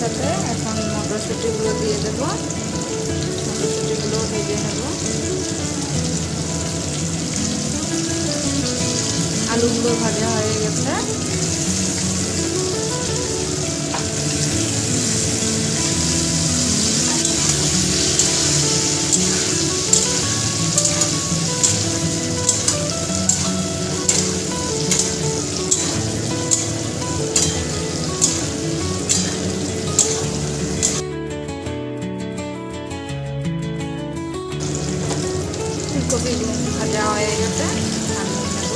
সাথে এখন মটরশুঁটিগুলো দিয়ে দেবো। মটরশুঁটিগুলো ভেজে নেব। আলুগুলো ভাজা হয়ে গেছে। ফুলকপি ভাজা হয়ে গেছে, নামিয়ে নেব।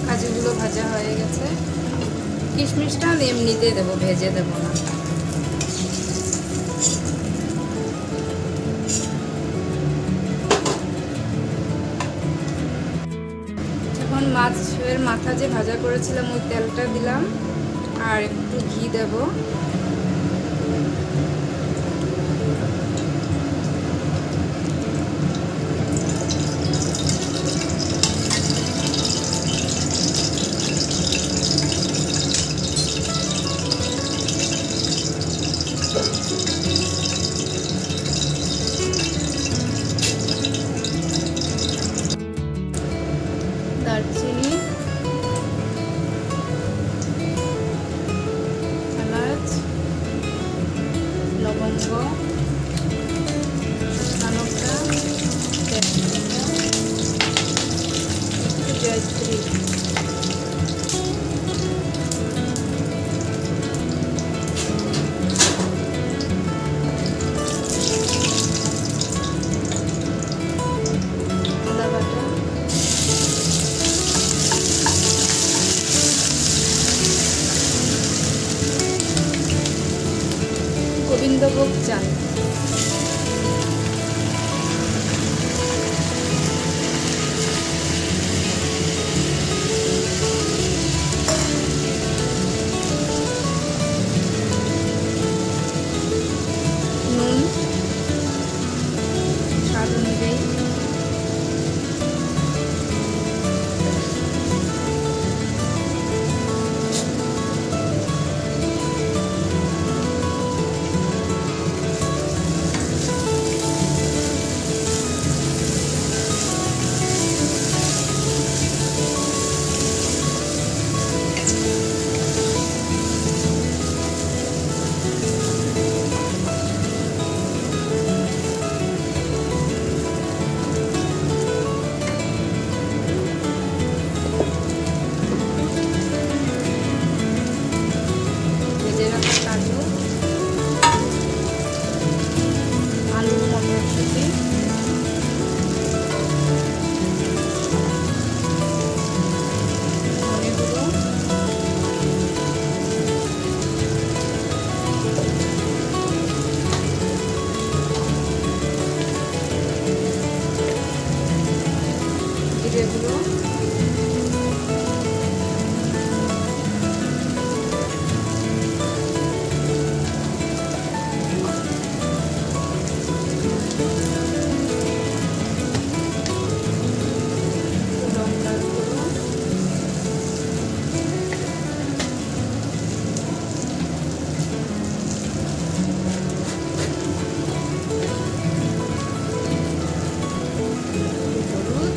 কাজুগুলো ভাজা হয়ে গেছে। কিশমিশটা এমনিতে দেবো, ভেজে দেবো না। এখন মাছের মাথা যে ভাজা করেছিলাম ওই তেলটা দিলাম, আর একটু ঘি দেব। দারচিনি, এলাচ, লবঙ্গ, শুকনো লঙ্কা, তেজপাতা, একটু জয়ত্রী, আদা বাটা, গোবিন্দভোগ চাল, নুন স্বাদ অনুযায়ী, ভেজে রাখা কাজু, আলু, মটরশুঁটি, ধনে গুঁড়ো, জিরে গুঁড়ো, লঙ্কার গুঁড়ো, হলুদ,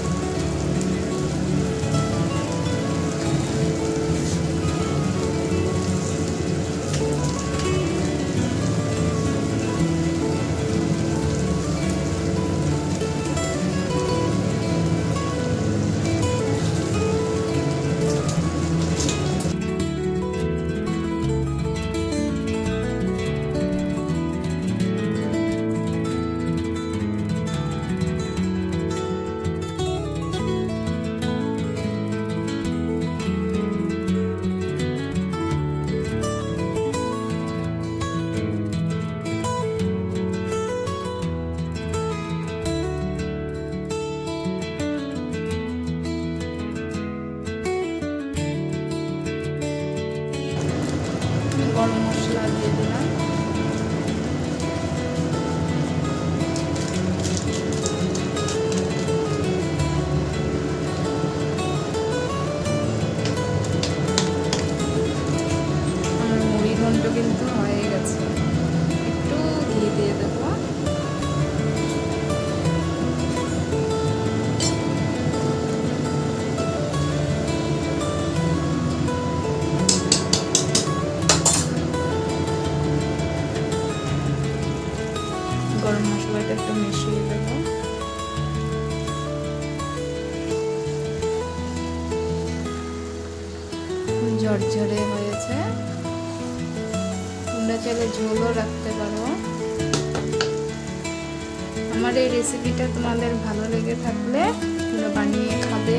ঝরঝরে হয়েছে। তোমরা চাইলে ঝোলও রাখতে পারো। আমার এই রেসিপিটা তোমাদের ভালো লেগে থাকলে তোমরা বানিয়ে খাবে।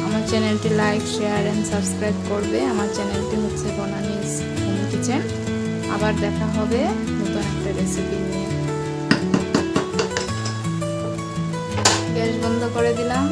আমার চ্যানেলটি লাইক, শেয়ার অ্যান্ড সাবস্ক্রাইব করবে। আমার চ্যানেলটি হচ্ছে বনানীস হোম কিচেন। আবার দেখা হবে নতুন একটা রেসিপি নিয়ে। গ্যাস বন্ধ করে দিলাম।